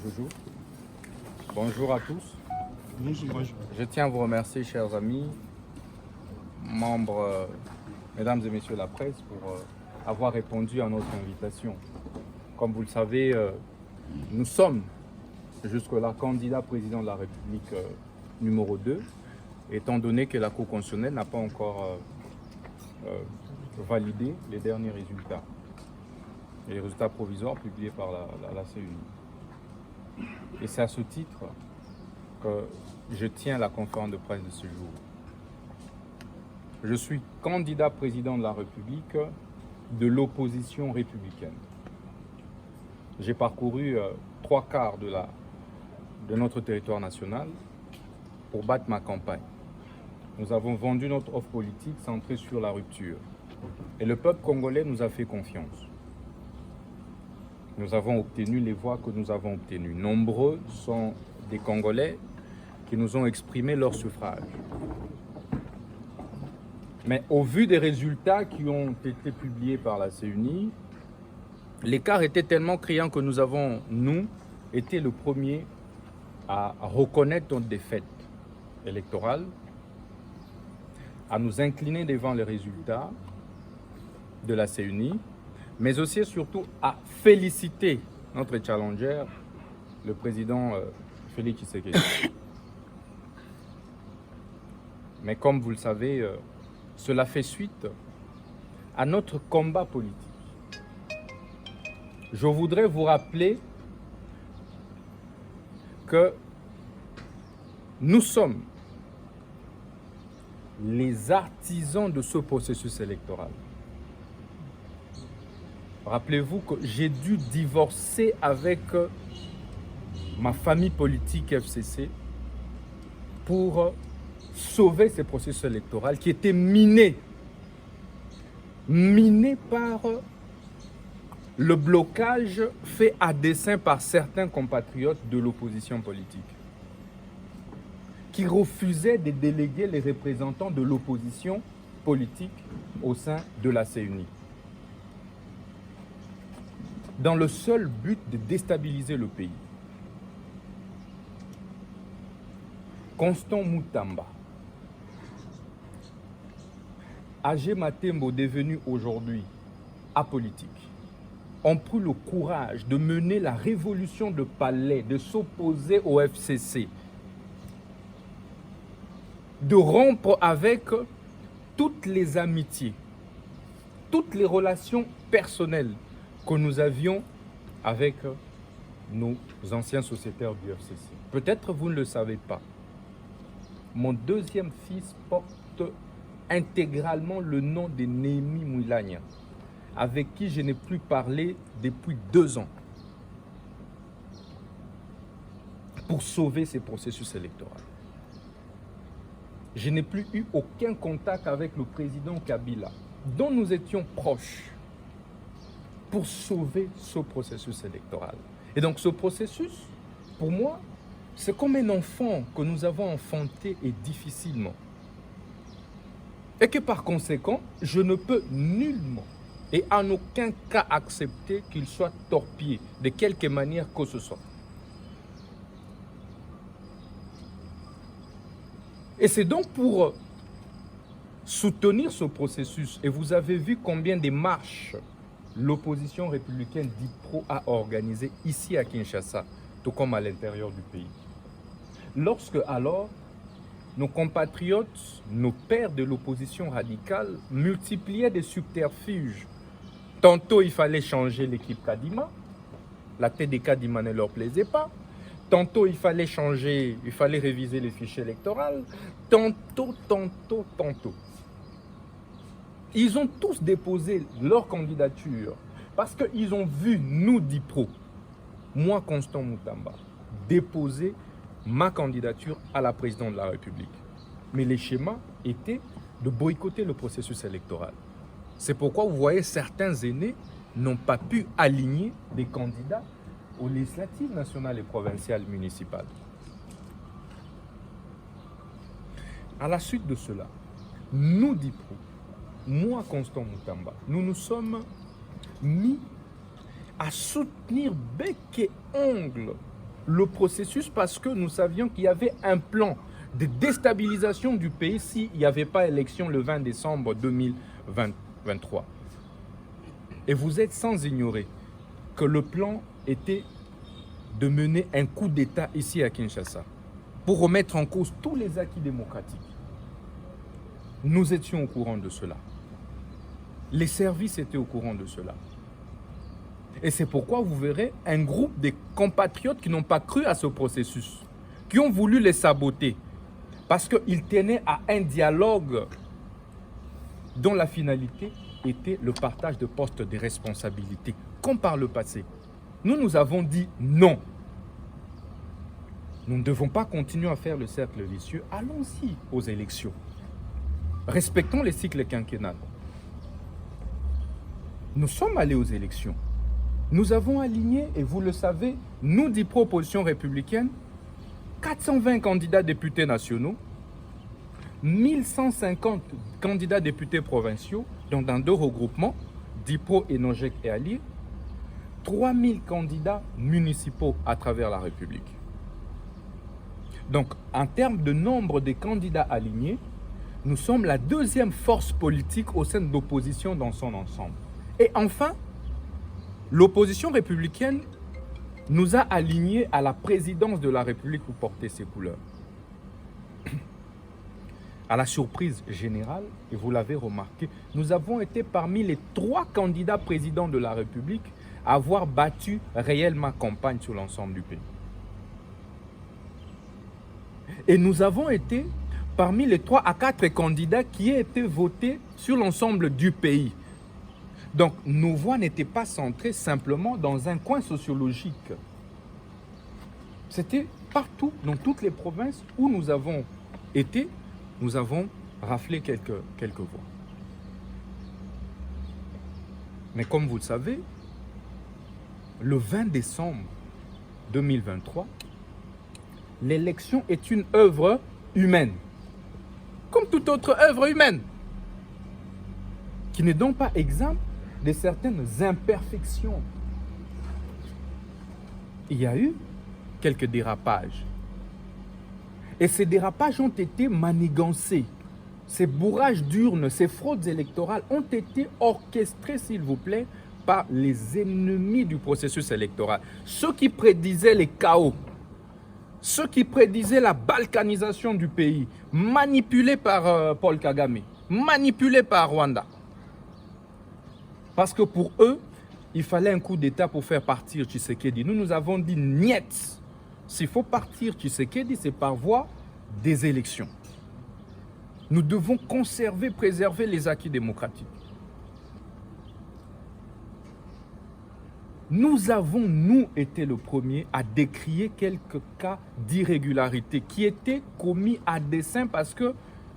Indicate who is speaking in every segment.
Speaker 1: Joujou. Bonjour à tous.
Speaker 2: Bonjour.
Speaker 1: Je tiens à vous remercier, chers amis, membres, mesdames et messieurs de la presse, pour avoir répondu à notre invitation. Comme vous le savez, nous sommes jusque-là candidats président de la République numéro 2, étant donné que la Cour constitutionnelle n'a pas encore validé les derniers résultats. Et les résultats provisoires publiés par la CNI. Et c'est à ce titre que je tiens la conférence de presse de ce jour. Je suis candidat président de la République de l'opposition républicaine. J'ai parcouru 3/4 de notre territoire national pour battre ma campagne. Nous avons vendu notre offre politique centrée sur la rupture. Et le peuple congolais nous a fait confiance. Nous avons obtenu les voix que nous avons obtenues. Nombreux sont des Congolais qui nous ont exprimé leur suffrage. Mais au vu des résultats qui ont été publiés par la CNI, l'écart était tellement criant que nous avons, été le premier à reconnaître notre défaite électorale, à nous incliner devant les résultats de la CNI, mais aussi et surtout à féliciter notre challenger, le président Félix Tshisekedi. Mais comme vous le savez, cela fait suite à notre combat politique. Je voudrais vous rappeler que nous sommes les artisans de ce processus électoral. Rappelez-vous que j'ai dû divorcer avec ma famille politique FCC pour sauver ce processus électoral qui était miné par le blocage fait à dessein par certains compatriotes de l'opposition politique qui refusaient de déléguer les représentants de l'opposition politique au sein de la CNI. Dans le seul but de déstabiliser le pays. Constant Moutamba, Agé Matembo, devenu aujourd'hui apolitique, ont pris le courage de mener la révolution de palais, de s'opposer au FCC, de rompre avec toutes les amitiés, toutes les relations personnelles que nous avions avec nos anciens sociétaires du FCC. Peut-être vous ne le savez pas. Mon deuxième fils porte intégralement le nom de Némi Mouilagna, avec qui je n'ai plus parlé depuis 2 ans, pour sauver ces processus électoraux. Je n'ai plus eu aucun contact avec le président Kabila, dont nous étions proches, pour sauver ce processus électoral. Et donc ce processus, pour moi, c'est comme un enfant que nous avons enfanté et difficilement. Et que par conséquent, je ne peux nullement et en aucun cas accepter qu'il soit torpillé de quelque manière que ce soit. Et c'est donc pour soutenir ce processus, et vous avez vu combien de marches l'opposition républicaine d'IPRO a organisé ici à Kinshasa, tout comme à l'intérieur du pays. Lorsque alors, nos compatriotes, nos pères de l'opposition radicale multipliaient des subterfuges. Tantôt, il fallait changer l'équipe Kadima, la tête des Kadima ne leur plaisait pas. Tantôt, il fallait changer, il fallait réviser les fichiers électoraux. Tantôt. Ils ont tous déposé leur candidature parce qu'ils ont vu nous d'IPRO, moi Constant Moutamba, déposer ma candidature à la présidence de la République. Mais les schémas étaient de boycotter le processus électoral. C'est pourquoi vous voyez certains aînés n'ont pas pu aligner des candidats aux législatives nationales et provinciales municipales. À la suite de cela, nous d'IPRO, moi, Constant Moutamba, nous nous sommes mis à soutenir bec et ongle le processus parce que nous savions qu'il y avait un plan de déstabilisation du pays s'il n'y avait pas élection le 20 décembre 2023. Et vous êtes sans ignorer que le plan était de mener un coup d'État ici à Kinshasa pour remettre en cause tous les acquis démocratiques. Nous étions au courant de cela. Les services étaient au courant de cela. Et c'est pourquoi vous verrez un groupe de compatriotes qui n'ont pas cru à ce processus, qui ont voulu les saboter, parce qu'ils tenaient à un dialogue dont la finalité était le partage de postes de responsabilité, comme par le passé. Nous avons dit non. Nous ne devons pas continuer à faire le cercle vicieux. Allons-y aux élections. Respectons les cycles quinquennaux. Nous sommes allés aux élections. Nous avons aligné, et vous le savez, nous, dit Opposition républicaine, 420 candidats députés nationaux, 1150 candidats députés provinciaux, donc dans 2 regroupements, DIPRO, Enogec et Allier, 3000 candidats municipaux à travers la République. Donc, en termes de nombre de candidats alignés, nous sommes la 2e force politique au sein de l'opposition dans son ensemble. Et enfin, l'opposition républicaine nous a alignés à la présidence de la République pour porter ses couleurs. À la surprise générale, et vous l'avez remarqué, nous avons été parmi les 3 candidats présidents de la République à avoir battu réellement campagne sur l'ensemble du pays. Et nous avons été parmi les 3 à 4 candidats qui ont été votés sur l'ensemble du pays. Donc, nos voix n'étaient pas centrées simplement dans un coin sociologique. C'était partout, dans toutes les provinces où nous avons été, nous avons raflé quelques voix. Mais comme vous le savez, le 20 décembre 2023, l'élection est une œuvre humaine, comme toute autre œuvre humaine, qui n'est donc pas exempte de certaines imperfections. Il y a eu quelques dérapages. Et ces dérapages ont été manigancés. Ces bourrages d'urnes, ces fraudes électorales ont été orchestrés, s'il vous plaît, par les ennemis du processus électoral. Ceux qui prédisaient les chaos, ceux qui prédisaient la balkanisation du pays, manipulés par Paul Kagame, manipulés par Rwanda. Parce que pour eux, il fallait un coup d'État pour faire partir Tshisekedi. Nous avons dit niet. S'il faut partir Tshisekedi, c'est par voie des élections. Nous devons conserver, préserver les acquis démocratiques. Nous avons, nous, été le premier à décrier quelques cas d'irrégularité qui étaient commis à dessein parce que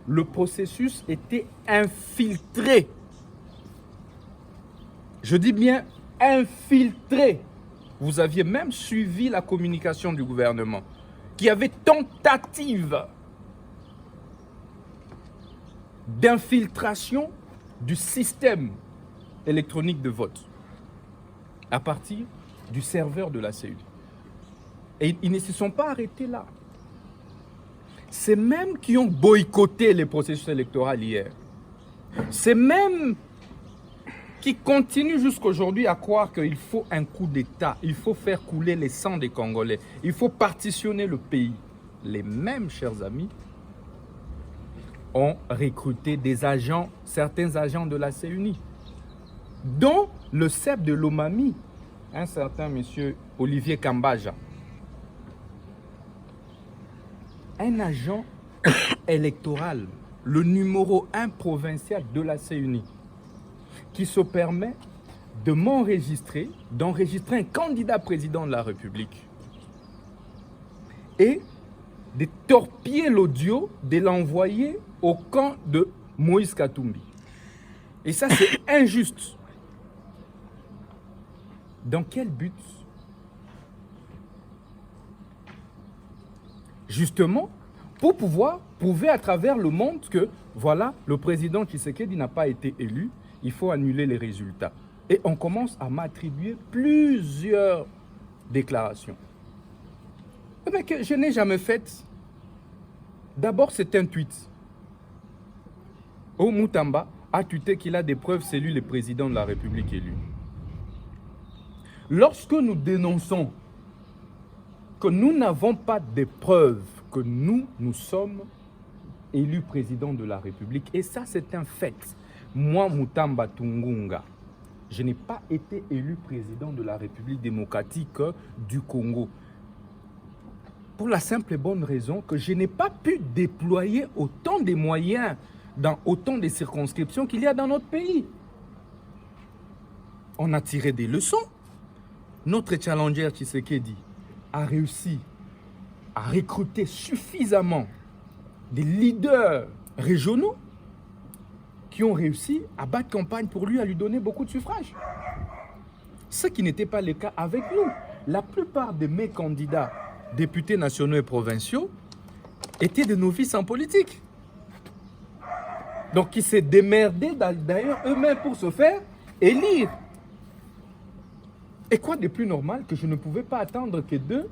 Speaker 1: le processus était infiltré. Je dis bien infiltré. Vous aviez même suivi la communication du gouvernement, qui avait tentative d'infiltration du système électronique de vote à partir du serveur de la CENI. Et ils ne se sont pas arrêtés là. C'est même qui ont boycotté les processus électoraux hier. C'est même qui continuent jusqu'aujourd'hui à croire qu'il faut un coup d'État, il faut faire couler les sangs des Congolais, il faut partitionner le pays. Les mêmes, chers amis, ont recruté des agents, certains agents de la CENI, dont le CEP de Lomami, un certain monsieur Olivier Kambaja. Un agent électoral, le numéro 1 provincial de la CENI, qui se permet de m'enregistrer, d'enregistrer un candidat président de la République et de torpiller l'audio, de l'envoyer au camp de Moïse Katumbi. Et ça, c'est injuste. Dans quel but? Justement, pour pouvoir prouver à travers le monde que, voilà, le président Tshisekedi n'a pas été élu, il faut annuler les résultats. Et on commence à m'attribuer plusieurs déclarations. Mais que je n'ai jamais fait. D'abord, c'est un tweet. Mutamba a tweeté qu'il a des preuves, c'est lui le président de la République élu. Lorsque nous dénonçons que nous n'avons pas de preuves que nous sommes élus président de la République, et ça c'est un fait. Moi, Mutamba Tungunga, je n'ai pas été élu président de la République démocratique du Congo. Pour la simple et bonne raison que je n'ai pas pu déployer autant de moyens dans autant de circonscriptions qu'il y a dans notre pays. On a tiré des leçons. Notre challenger Tshisekedi a réussi à recruter suffisamment des leaders régionaux qui ont réussi à battre campagne pour lui, à lui donner beaucoup de suffrages. Ce qui n'était pas le cas avec nous. La plupart de mes candidats, députés nationaux et provinciaux, étaient des novices en politique. Donc, ils s'est démerdé d'ailleurs eux-mêmes pour se faire élire. Et quoi de plus normal que je ne pouvais pas attendre que d'eux,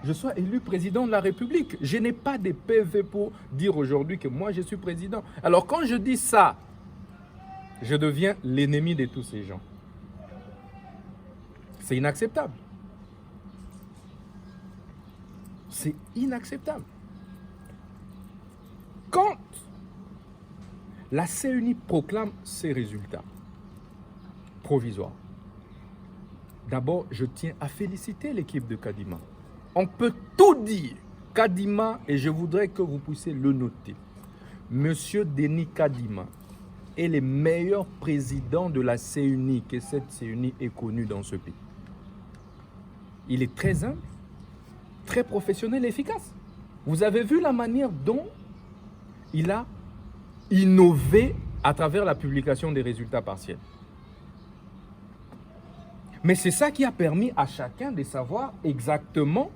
Speaker 1: je sois élu président de la République. Je n'ai pas de PV pour dire aujourd'hui que moi je suis président. Alors quand je dis ça, je deviens l'ennemi de tous ces gens. C'est inacceptable. C'est inacceptable. Quand la CENI proclame ses résultats provisoires, d'abord, je tiens à féliciter l'équipe de Kadima. On peut tout dire. Kadima, et je voudrais que vous puissiez le noter, Monsieur Denis Kadima est le meilleur président de la CENI, que cette CENI est connue dans ce pays. Il est très humble, très professionnel et efficace. Vous avez vu la manière dont il a innové à travers la publication des résultats partiels. Mais c'est ça qui a permis à chacun de savoir exactement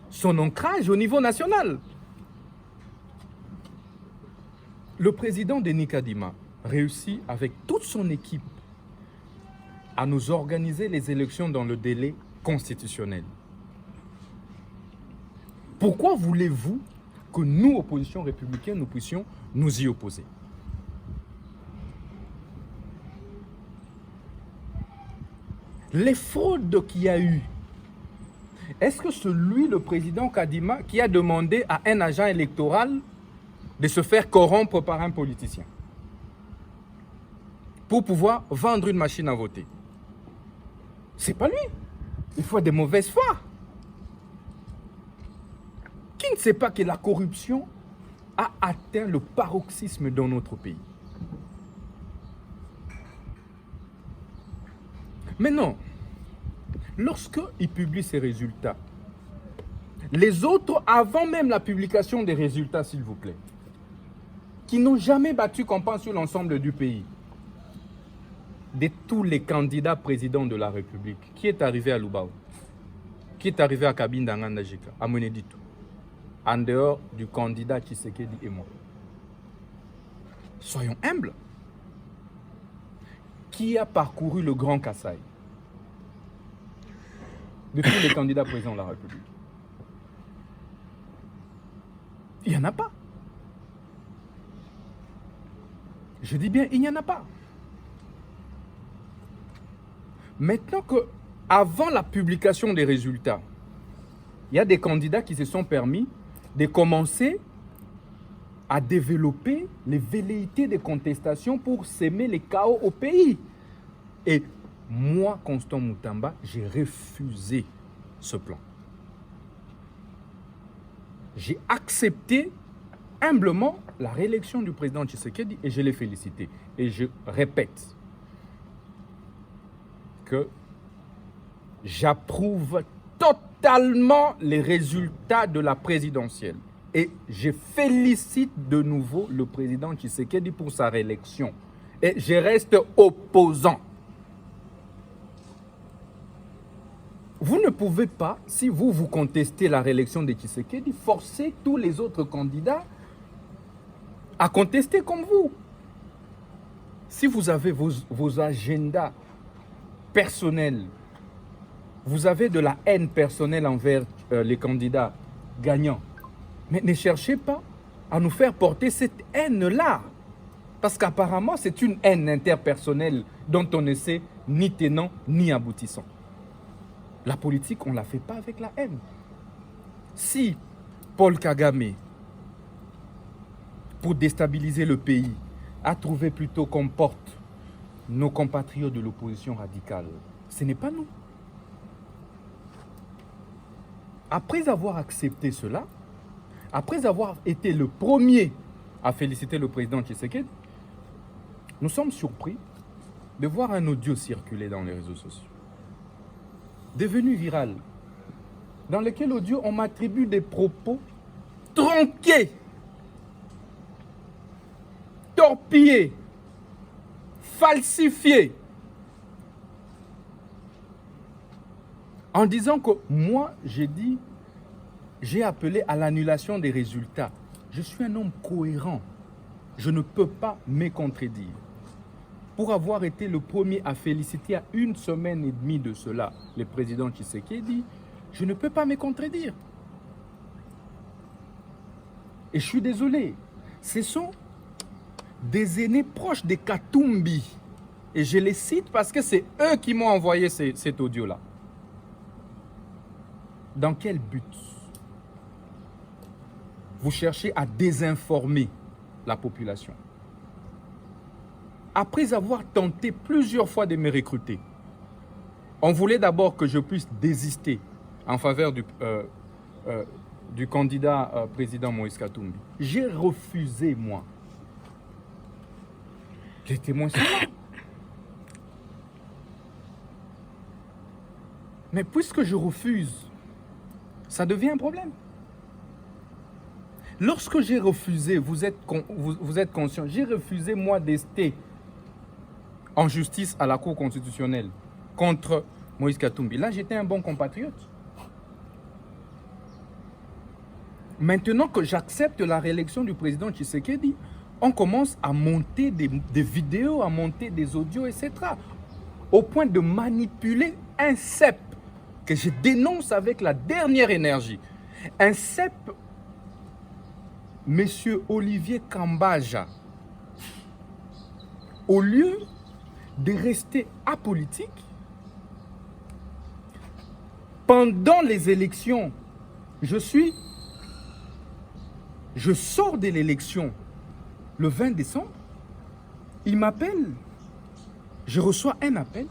Speaker 1: son ancrage au niveau national. Le président Denis Kadima réussit avec toute son équipe à nous organiser les élections dans le délai constitutionnel. Pourquoi voulez-vous que nous, opposition républicaine, nous puissions nous y opposer? Les fraudes qu'il y a eu, est-ce que c'est lui, le président Kadima, qui a demandé à un agent électoral de se faire corrompre par un politicien pour pouvoir vendre une machine à voter? C'est pas lui. Il faut de mauvaise foi. Qui ne sait pas que la corruption a atteint le paroxysme dans notre pays? Mais non, lorsqu'il publie ses résultats, les autres, avant même la publication des résultats, s'il vous plaît, qui n'ont jamais battu campagne sur l'ensemble du pays, de tous les candidats présidents de la République, qui est arrivé à Lubao, qui est arrivé à Kabinda Ngandajika, à Moneditu, en dehors du candidat Tshisekedi et moi? Soyons humbles. Qui a parcouru le Grand Kasaï de tous les candidats présidents de la République? Il n'y en a pas. Je dis bien, il n'y en a pas. Maintenant que, avant la publication des résultats, il y a des candidats qui se sont permis de commencer à développer les velléités de contestation pour semer les chaos au pays. Et moi, Constant Mutamba, j'ai refusé ce plan. J'ai accepté humblement la réélection du président Tshisekedi et je l'ai félicité. Et je répète que j'approuve totalement les résultats de la présidentielle. Et je félicite de nouveau le président Tshisekedi pour sa réélection. Et je reste opposant. Vous ne pouvez pas, si vous contestez la réélection de Tshisekedi, forcer tous les autres candidats à contester comme vous. Si vous avez vos agendas personnels, vous avez de la haine personnelle envers les candidats gagnant. Mais ne cherchez pas à nous faire porter cette haine-là. Parce qu'apparemment, c'est une haine interpersonnelle dont on ne sait ni tenant ni aboutissant. La politique, on ne la fait pas avec la haine. Si Paul Kagame, pour déstabiliser le pays, a trouvé plutôt qu'on porte nos compatriotes de l'opposition radicale, ce n'est pas nous. Après avoir accepté cela, après avoir été le premier à féliciter le président Tshisekedi, nous sommes surpris de voir un audio circuler dans les réseaux sociaux, devenu viral, dans lequel audio on m'attribue des propos tronqués, torpillés, falsifiés, en disant que moi, j'ai appelé à l'annulation des résultats. Je suis un homme cohérent. Je ne peux pas me contredire. Pour avoir été le premier à féliciter à 1 semaine et demie de cela le président Tshisekedi, je ne peux pas me contredire. Et je suis désolé, ce sont des aînés proches des Katumbi. Et je les cite parce que c'est eux qui m'ont envoyé cet audio-là. Dans quel but? Vous cherchez à désinformer la population. Après avoir tenté plusieurs fois de me recruter, on voulait d'abord que je puisse désister en faveur du candidat président Moïse Katumbi. J'ai refusé, moi. Les témoins sont là. Mais puisque je refuse, ça devient un problème. Lorsque j'ai refusé, vous êtes conscient, j'ai refusé, moi, d'ester en justice à la Cour constitutionnelle contre Moïse Katumbi. Là, j'étais un bon compatriote. Maintenant que j'accepte la réélection du président Tshisekedi, on commence à monter des vidéos, à monter des audios, etc. Au point de manipuler un CEP que je dénonce avec la dernière énergie. Un CEP, Monsieur Olivier Kambaja, au lieu de rester apolitique, pendant les élections, je sors de l'élection le 20 décembre, il m'appelle, je reçois un appel,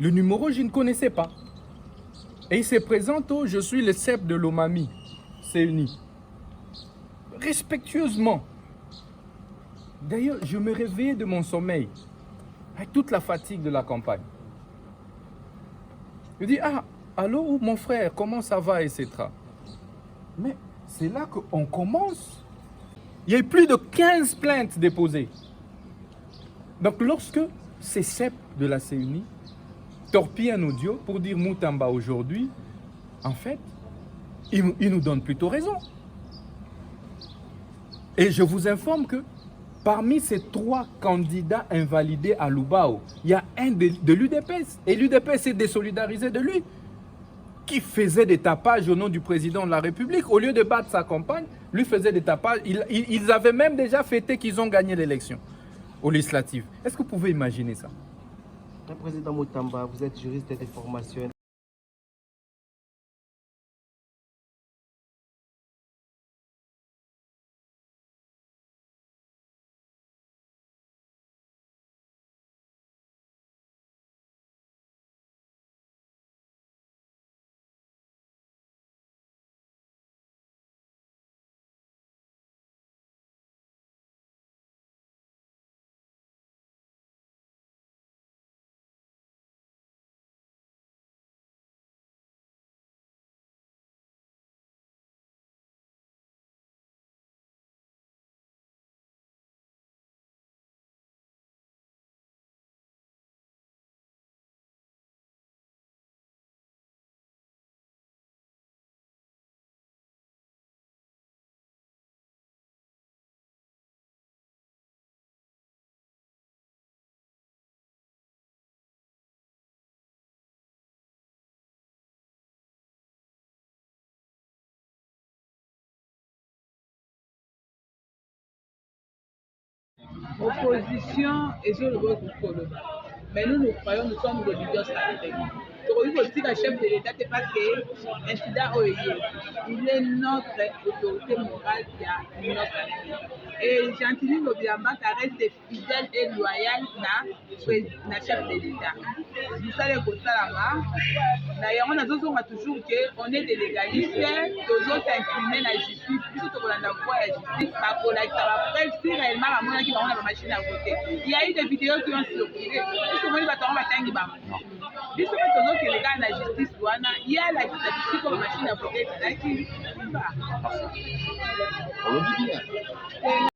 Speaker 1: le numéro je ne connaissais pas. Et il se présente, oh, je suis le CEP de Lomami, CENI. Respectueusement. D'ailleurs, je me réveillais de mon sommeil, avec toute la fatigue de la campagne. Je dis, ah, allô, mon frère, comment ça va, etc. Mais c'est là qu'on commence. Il y a eu plus de 15 plaintes déposées. Donc, lorsque ces CEP de la CENI torpillent un audio pour dire Moutamba aujourd'hui, en fait, ils nous donnent plutôt raison. Et je vous informe que parmi ces 3 candidats invalidés à Lubao, il y a un de l'UDPS. Et l'UDPS s'est désolidarisé de lui, qui faisait des tapages au nom du président de la République. Au lieu de battre sa campagne, lui faisait des tapages. Ils avaient même déjà fêté qu'ils ont gagné l'élection aux législatives. Est-ce que vous pouvez imaginer ça?
Speaker 2: Président Moutamba, vous êtes juriste de formation.
Speaker 3: Opposition et sur le vote pour le bas. Mais nous croyons, nous sommes le leader stratégique. Donc, aussi, le chef de l'État, c'est parce que l'incident OEI, il est notre autorité morale qui a notre pays. Et Gentilly Mobiamba, ça reste fidèle et loyal na chef de l'État. Nous sommes les là. D'ailleurs, on a toujours qu'on est des légalistes, nous autres inclinés la justice, puis tout le monde a voix la justice, pour la preuve, si réellement la monnaie qui va la machine à voter. Il y a eu des vidéos qui ont circulé, puisque moi, je vais t'en mettre un guiba. Puisque nous autres, les gars, la justice, il y a la justice comme machine à voter, c'est là qui va.
Speaker 4: On le dit bien.